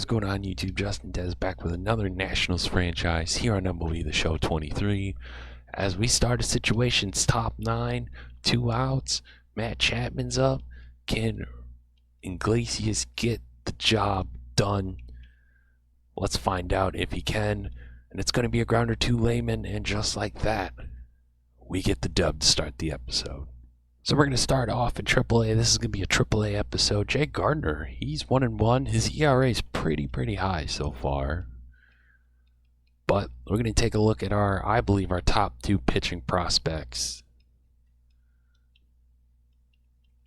is going on YouTube? Justin Des back with another Nationals franchise here on MLB The Show 23. As we start a situations top 9, 2 outs, Matt Chapman's up. Can Iglesias get the job done? Let's find out if he can. And it's going to be a grounder to Lehman, and just like that, we get the dub to start the episode. So we're going to start off in AAA. This is going to be a AAA episode. Jay Gardner, he's 1-1. His ERA is pretty high so far. But we're going to take a look at I believe our top 2 pitching prospects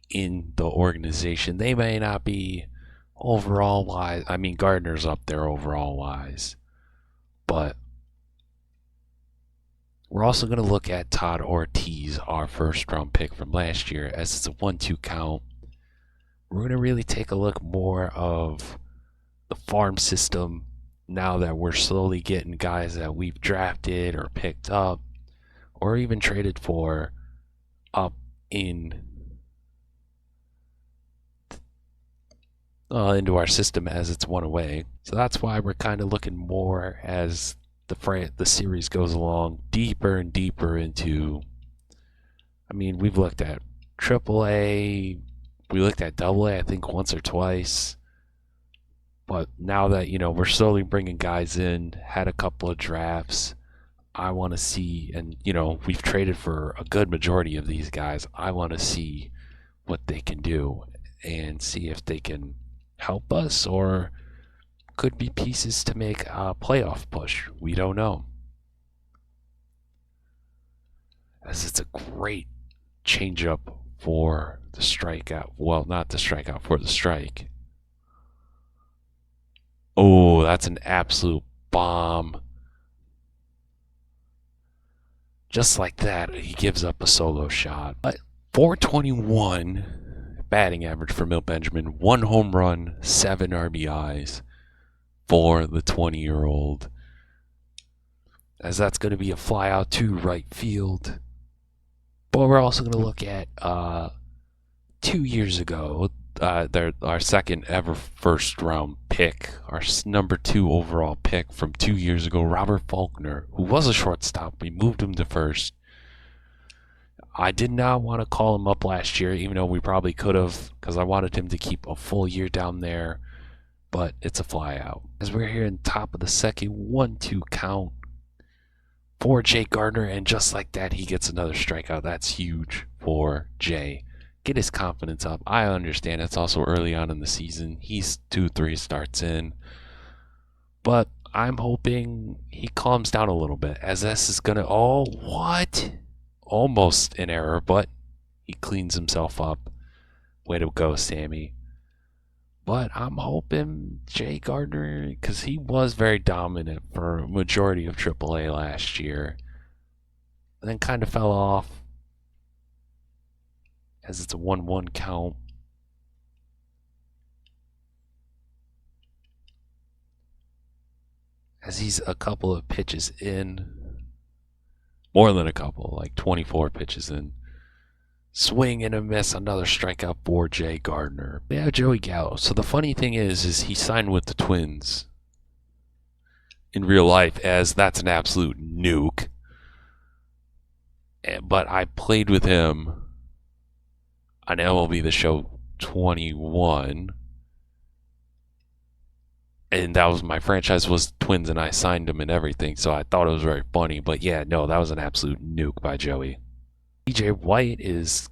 in the organization. They may not be overall wise. I mean, Gardner's up there overall wise. But we're also going to look at Todd Ortiz, our first round pick from last year, as it's a 1-2 count. We're going to really take a look more of the farm system now that we're slowly getting guys that we've drafted or picked up or even traded for up into our system as it's one away. So that's why we're kind of looking more as the series goes along, deeper and deeper into. I mean, we've looked at AAA, we looked at AA, I think once or twice. But now that, we're slowly bringing guys in, had a couple of drafts, I want to see, and, we've traded for a good majority of these guys. I want to see what they can do and see if they can help us or could be pieces to make a playoff push. We don't know. As it's a great changeup for the strikeout. Well, not the strikeout, for the strike. Oh, that's an absolute bomb. Just like that, he gives up a solo shot. But 421 batting average for Milt Benjamin. 1 home run, 7 RBIs for the 20-year-old. As that's going to be a fly out to right field. But we're also going to look at 2 years ago, our second ever first round pick, our number 2 overall pick from 2 years ago, Robert Faulkner, who was a shortstop. We moved him to first. I did not want to call him up last year, even though we probably could have, because I wanted him to keep a full year down there. But it's a fly out. As we're here in top of the second, 1-2 count for Jay Gardner, and just like that, he gets another strikeout. That's huge for Jay. Get his confidence up. I understand it's also early on in the season. He's 2-3 starts in. But I'm hoping he calms down a little bit, as this is going to... Oh, what? Almost an error, but he cleans himself up. Way to go, Sammy. But I'm hoping Jay Gardner, because he was very dominant for a majority of AAA last year, and then kind of fell off as it's a 1-1 count. As he's a couple of pitches in, more than a couple, like 24 pitches in. Swing and a miss, another strikeout for Jay Gardner. We have Joey Gallo. So the funny thing is he signed with the Twins in real life, as that's an absolute nuke. But I played with him on MLB The Show 21. And that was my franchise was Twins, and I signed him and everything. So I thought it was very funny. But yeah, no, that was an absolute nuke by Joey. DJ White is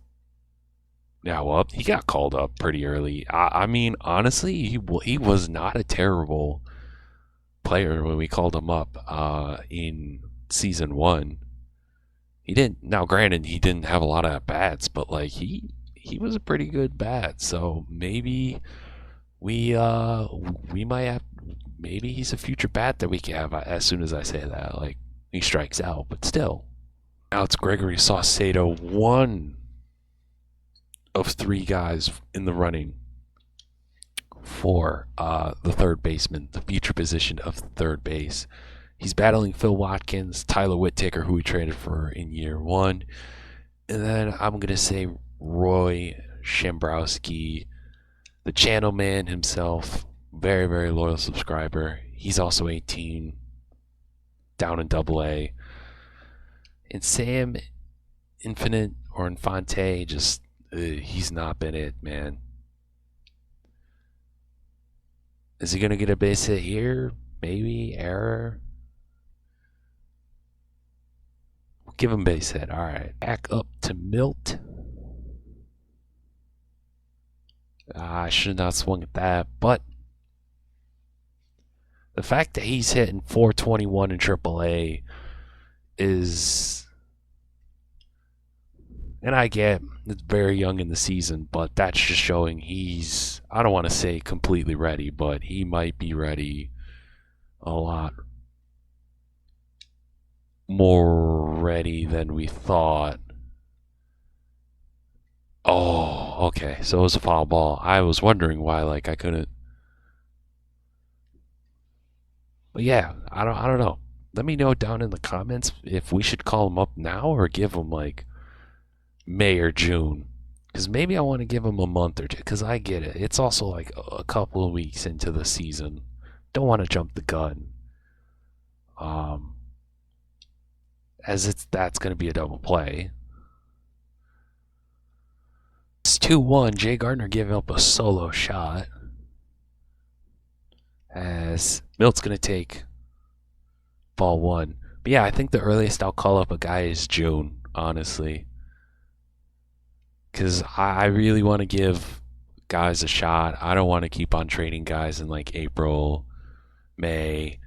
now up. He got called up pretty early. I mean, honestly, he was not a terrible player when we called him up in season 1. He didn't. Now, granted, he didn't have a lot of at-bats, but like he was a pretty good bat. So maybe we might have. Maybe he's a future bat that we can have. As soon as I say that, like he strikes out, but still. Now it's Gregory Saucedo, 1 of 3 guys in the running for the third baseman, the future position of third base. He's battling Phil Watkins, Tyler Whittaker, who we traded for in year 1, and then I'm going to say Roy Shambrowski, the channel man himself, Very, very loyal subscriber. He's also 18, down in AA. And Sam Infinite or Infante, just he's not been it, man. Is he gonna get a base hit here? Maybe. Error. We'll give him base hit. All right. Back up to Milt. I should not have swung at that, but the fact that he's hitting 421 in AAA is, and I get it's very young in the season, but that's just showing he's, I don't want to say completely ready, but he might be ready a lot more ready than we thought. Oh, okay. So it was a foul ball. I was wondering why, like, I couldn't. But yeah, I don't know. Let me know down in the comments if we should call him up now or give him like May or June. Because maybe I want to give him a month or two. Because I get it. It's also like a couple of weeks into the season. Don't want to jump the gun. As that's going to be a double play. It's 2-1. Jay Gardner giving up a solo shot. As Milt's going to take ball one. But yeah, I think the earliest I'll call up a guy is June, honestly. Because I really want to give guys a shot. I don't want to keep on trading guys in like April, May.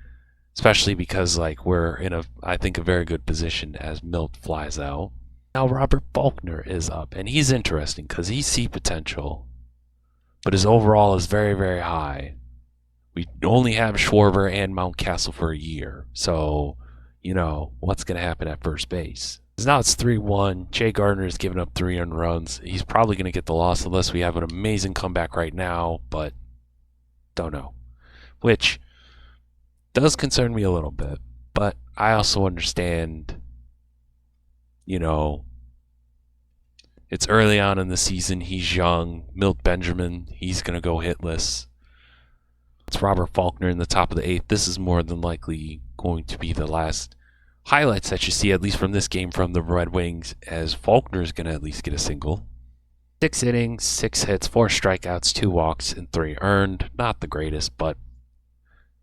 Especially because like we're in I think a very good position as Milt flies out. Now Robert Faulkner is up, and he's interesting because he sees potential, but his overall is very, very high. We only have Schwarber and Mountcastle for a year, so you know what's going to happen at first base. Now it's 3-1. Jay Gardner is giving up 3 earned runs. He's probably going to get the loss unless we have an amazing comeback right now, but don't know. Which does concern me a little bit, but I also understand, you know, it's early on in the season. He's young. Milt Benjamin, he's going to go hitless. It's Robert Faulkner in the top of the 8th. This is more than likely going to be the last highlights that you see, at least from this game, from the Red Wings, as Faulkner is going to at least get a single. 6 innings, 6 hits, 4 strikeouts, 2 walks, and 3 earned. Not the greatest, but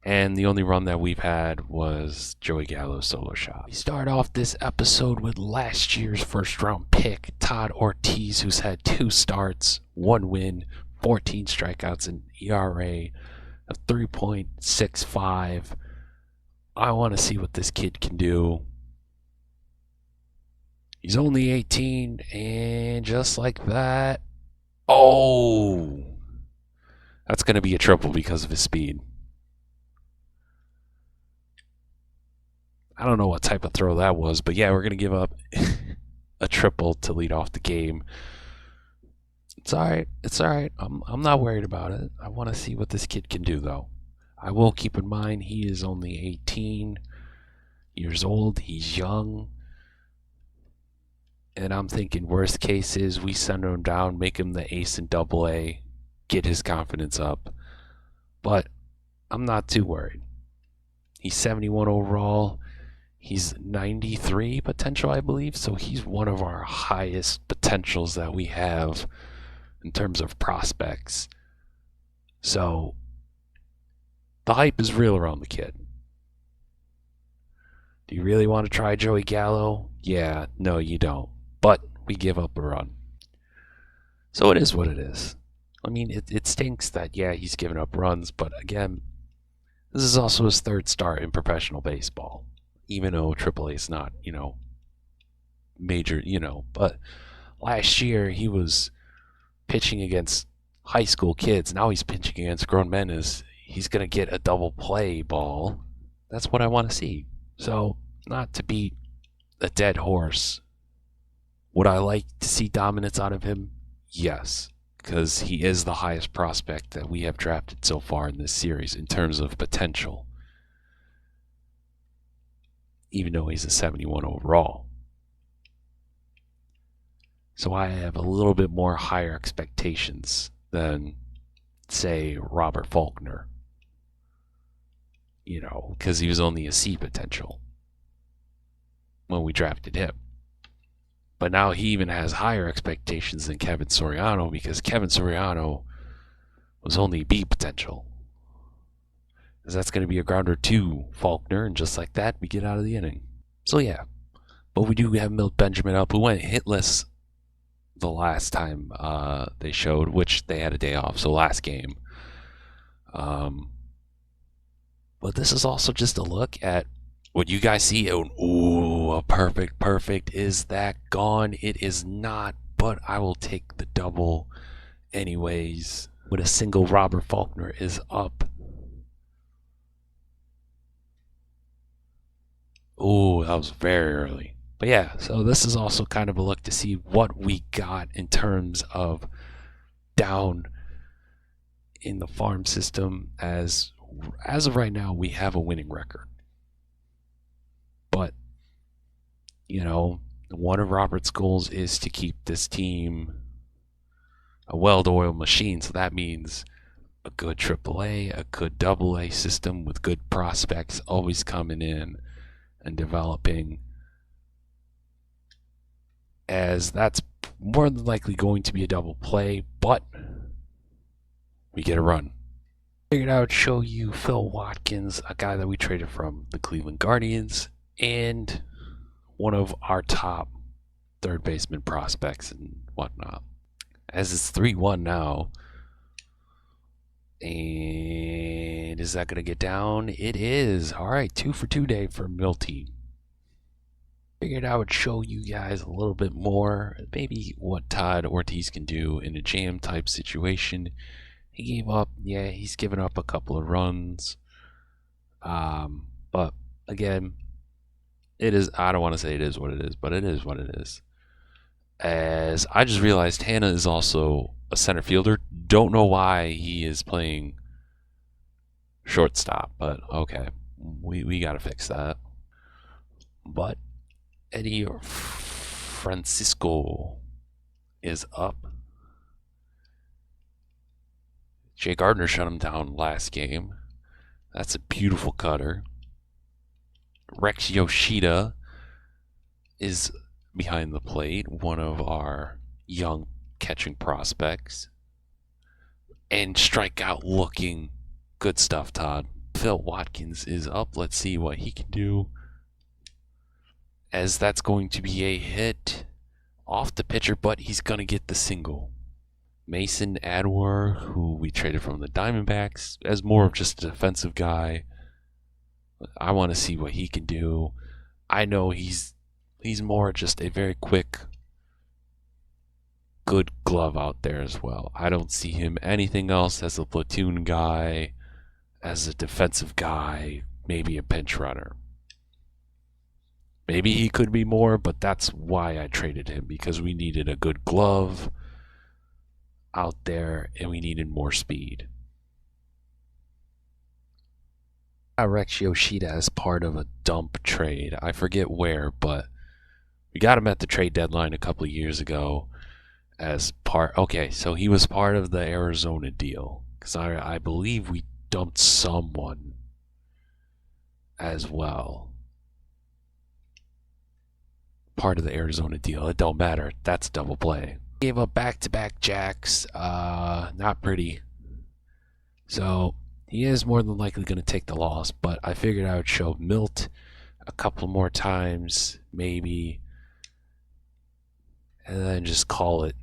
and the only run that we've had was Joey Gallo's solo shot. We start off this episode with last year's first-round pick, Todd Ortiz, who's had 2 starts, 1 win, 14 strikeouts, and ERA of 3.65. I want to see what this kid can do. He's only 18, and just like that, oh, that's going to be a triple because of his speed. I don't know what type of throw that was, but yeah, we're going to give up a triple to lead off the game. It's all right. It's all right. I'm not worried about it. I want to see what this kid can do, though. I will keep in mind he is only 18 years old. He's young. And I'm thinking worst case is we send him down, make him the ace in AA, get his confidence up. But I'm not too worried. He's 71 overall. He's 93 potential, I believe. So he's one of our highest potentials that we have in terms of prospects. So the hype is real around the kid. Do you really want to try Joey Gallo? Yeah, no, you don't. But we give up a run. So it is what it is. I mean, it stinks that, yeah, he's giving up runs. But again, this is also his 3rd start in professional baseball. Even though AAA is not, major, But last year he was pitching against high school kids. Now he's pitching against grown men. He's going to get a double play ball. That's what I want to see. So, not to beat a dead horse, would I like to see dominance out of him? Yes, because he is the highest prospect that we have drafted so far in this series in terms of potential, even though he's a 71 overall. So I have a little bit more higher expectations than, say, Robert Faulkner. you know, because he was only a C potential when we drafted him. But now he even has higher expectations than Kevin Soriano, because Kevin Soriano was only B potential. Because that's going to be a grounder 2 Faulkner, and just like that, we get out of the inning. So yeah, but we do have Milt Benjamin up, who went hitless the last time they showed, which they had a day off, so last game. But this is also just a look at what you guys see. Ooh, a perfect. Is that gone? It is not, but I will take the double anyways. With a single, Robert Faulkner is up. Ooh, that was very early. But yeah, so this is also kind of a look to see what we got in terms of down in the farm system. As of right now, we have a winning record. But, you know, one of Robert's goals is to keep this team a well-oiled machine. So that means a good AAA, a good AA system with good prospects always coming in and developing, as that's more than likely going to be a double play, but we get a run. Figured I would show you Phil Watkins, a guy that we traded from the Cleveland Guardians, and one of our top third baseman prospects and whatnot. As it's 3-1 now. And is that going to get down? It is. All right, 2 for 2 day for Milty. Figured I would show you guys a little bit more, maybe what Todd Ortiz can do in a jam type situation. He gave up, yeah, he's given up a couple of runs. But again, it is, I don't want to say it is what it is, but it is what it is. As I just realized, Hannah is also a center fielder. Don't know why he is playing shortstop, but okay, we got to fix that. But Eddie Francisco is up. Jay Gardner shut him down last game. That's a beautiful cutter. Rex Yoshida is behind the plate, one of our young catching prospects. And strikeout looking. Good stuff, Todd. Phil Watkins is up. Let's see what he can do. As that's going to be a hit off the pitcher, but he's going to get the single. Mason Adwar, who we traded from the Diamondbacks, as more of just a defensive guy. I want to see what he can do. I know he's more just a very quick, good glove out there as well. I don't see him anything else as a platoon guy, as a defensive guy, maybe a pinch runner. Maybe he could be more, but that's why I traded him, because we needed a good glove out there and we needed more speed. Rex Yoshida as part of a dump trade. I forget where, but we got him at the trade deadline a couple of years ago as part. Okay, so he was part of the Arizona deal, because I believe we dumped someone as well. Part of the Arizona deal. It don't matter. That's double play. Gave up back-to-back jacks. Not pretty. So he is more than likely going to take the loss, but I figured I would show Milt a couple more times, maybe, and then just call it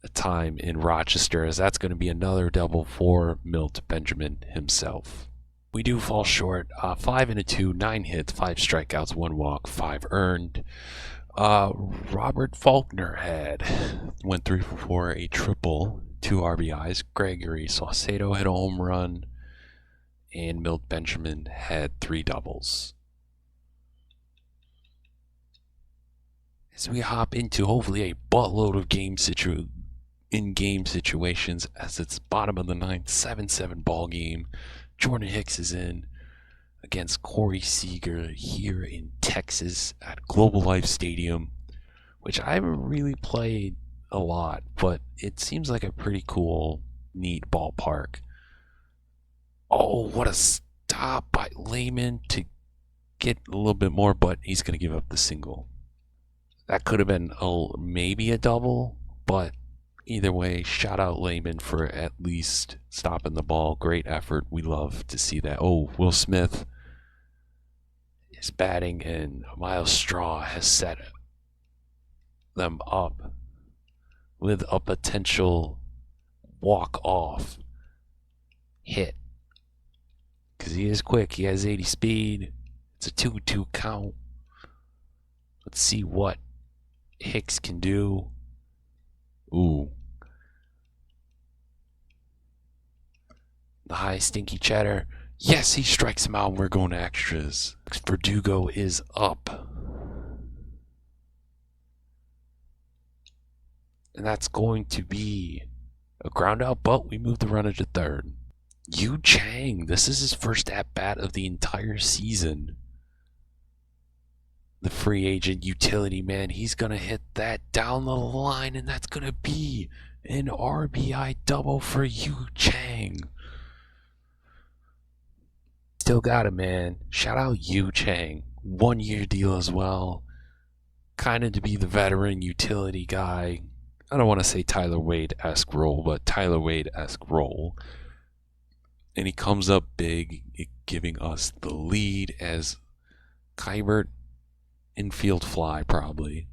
a time in Rochester, as that's going to be another double for Milt Benjamin himself. We do fall short. 5 and a 2, 9 hits, 5 strikeouts, 1 walk, 5 earned. Robert Faulkner went 3 for 4, a triple, 2 RBIs. Gregory Saucedo had a home run, and Milt Benjamin had 3 doubles. As we hop into hopefully a buttload of in-game situations, as it's bottom of the 9th, 7-7 ball game. Jordan Hicks is in against Corey Seager here in Texas at Global Life Stadium, which I haven't really played a lot, but it seems like a pretty cool, neat ballpark. Oh, what a stop by Lehman to get a little bit more, but he's going to give up the single. That could have been maybe a double, but either way, shout out Lehman for at least stopping the ball. Great effort. We love to see that. Oh, Will Smith is batting, and Miles Straw has set them up with a potential walk-off hit. Because he is quick. He has 80 speed. It's a 2-2 count. Let's see what Hicks can do. Ooh. The high stinky cheddar. Yes, he strikes him out, and we're going to extras. Verdugo is up. And that's going to be a ground out, but we move the runner to third. Yu Chang, this is his first at-bat of the entire season. The free agent utility man, he's going to hit that down the line, and that's going to be an RBI double for Yu Chang. Still got it, man. Shout out Yu Chang. 1-year deal as well. Kind of to be the veteran utility guy. I don't want to say Tyler Wade-esque role, but Tyler Wade-esque role. And he comes up big, giving us the lead as Kybert infield fly, probably.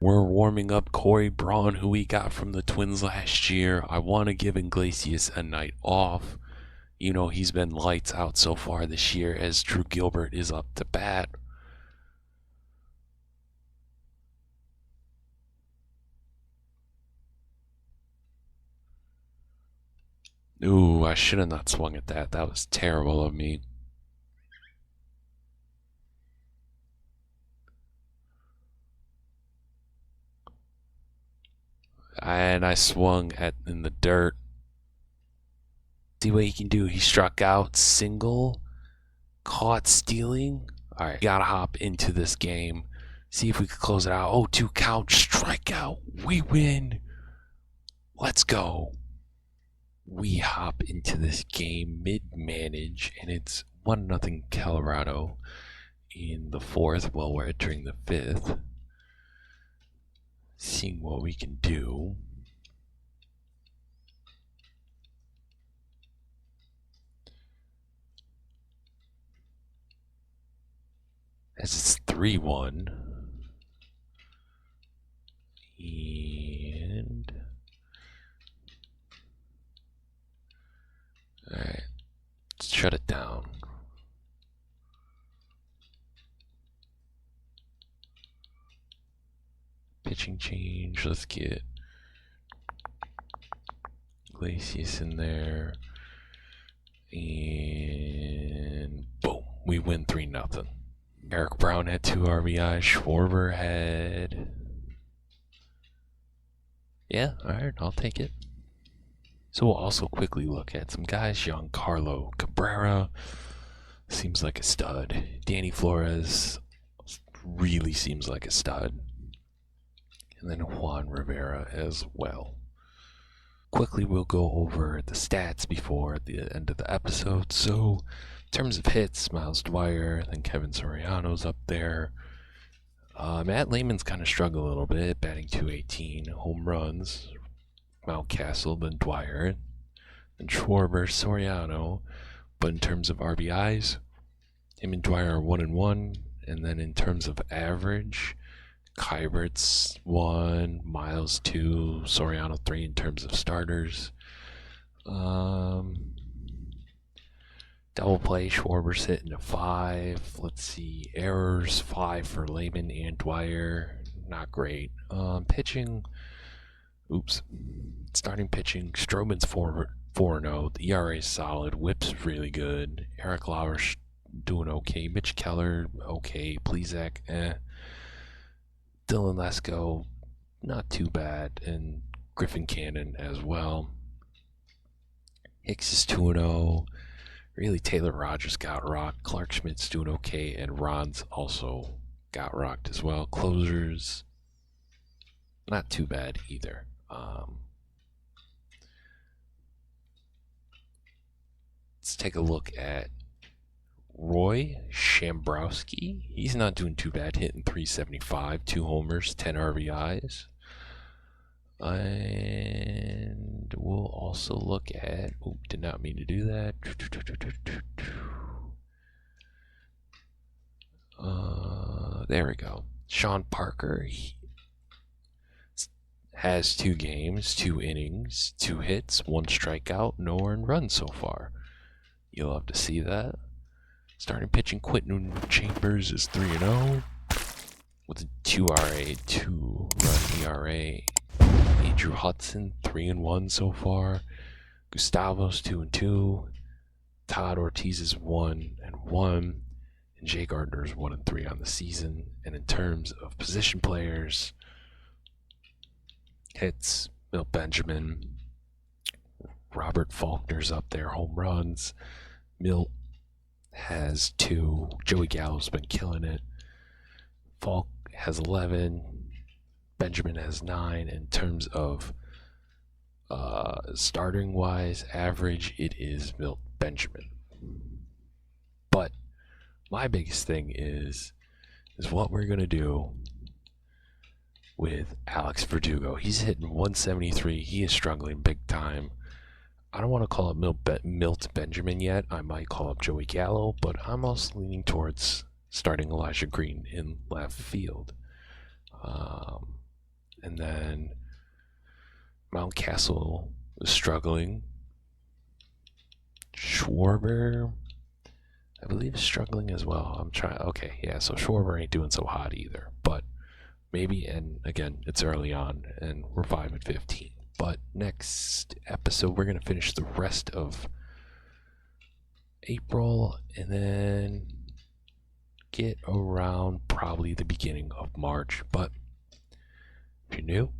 We're warming up Corey Braun, who we got from the Twins last year. I want to give Iglesias a night off. You know, he's been lights out so far this year as Drew Gilbert is up to bat. Ooh, I should have not swung at that. That was terrible of me. And I swung in the dirt. See what he can do. He struck out, single, caught stealing. All right, gotta hop into this game. See if we can close it out. 0-2 count, strikeout. We win. Let's go. We hop into this game mid-manage, and it's 1-0 Colorado in the fourth. Well, we're entering the fifth. Seeing what we can do. As it's 3-1. And alright, let's shut it down. Pitching change, let's get Iglesias in there. And boom, we win 3-0. Eric Brown had 2 RBIs, Schwarber had... Yeah, alright, I'll take it. So we'll also quickly look at some guys. Giancarlo Cabrera seems like a stud. Danny Flores really seems like a stud. And then Juan Rivera as well. Quickly, we'll go over the stats before the end of the episode. So, in terms of hits, Miles Dwyer, then Kevin Soriano's up there. Matt Lehman's kind of struggled a little bit, batting .218. Home runs, Mountcastle, then Dwyer, then Schwarber, Soriano. But in terms of RBIs, him and Dwyer are 1-1. And then in terms of average, Kybert's 1, Miles 2, Soriano 3 in terms of starters. Double play, Schwarber's hitting a 5. Let's see, errors 5 for Lehman and Dwyer. Not great. Pitching, starting pitching, Stroman's 4-0. The ERA is solid. Whip's really good. Eric Lauer's doing okay. Mitch Keller, okay. Plezak, Dylan Lesko, not too bad. And Griffin Cannon as well. Hicks is 2-0. Really, Taylor Rogers got rocked. Clark Schmidt's doing okay. And Ron's also got rocked as well. Closers, not too bad either. Let's take a look at Roy Shambrowski. He's not doing too bad, hitting .375, 2 homers, 10 RBIs. And we'll also look at, did not mean to do that. There we go. Sean Parker, he has 2 games, 2 innings, 2 hits, 1 strikeout, no earned runs so far. You'll love to see that. Starting pitching, Quentin Chambers is 3-0 with a 2 RA, 2-run ERA. Andrew Hudson 3-1 so far. Gustavo's 2-2. Todd Ortiz is 1-1. And Jay Gardner is 1-3 on the season. And in terms of position players, hits, Milt Benjamin, Robert Faulkner's up there, home runs. Milt has 2. Joey Gallo's been killing it. Falk has 11. Benjamin has 9. In terms of starting wise average, it is Milt Benjamin. But my biggest thing is what we're gonna do with Alex Verdugo. He's hitting .173. He is struggling big time. I don't want to call up Milt Benjamin yet. I might call up Joey Gallo, but I'm also leaning towards starting Elijah Green in left field. And then Mountcastle is struggling. Schwarber, I believe, is struggling as well. Okay, yeah, so Schwarber ain't doing so hot either. But maybe, and again, it's early on, and we're 5-15. But next episode, we're going to finish the rest of April and then get around probably the beginning of March. But if you're new,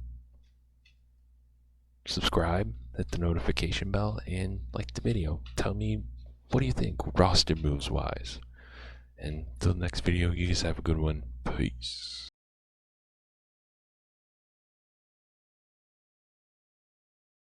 subscribe, hit the notification bell, and like the video. Tell me, what do you think roster moves wise? And until the next video, you guys have a good one. Peace.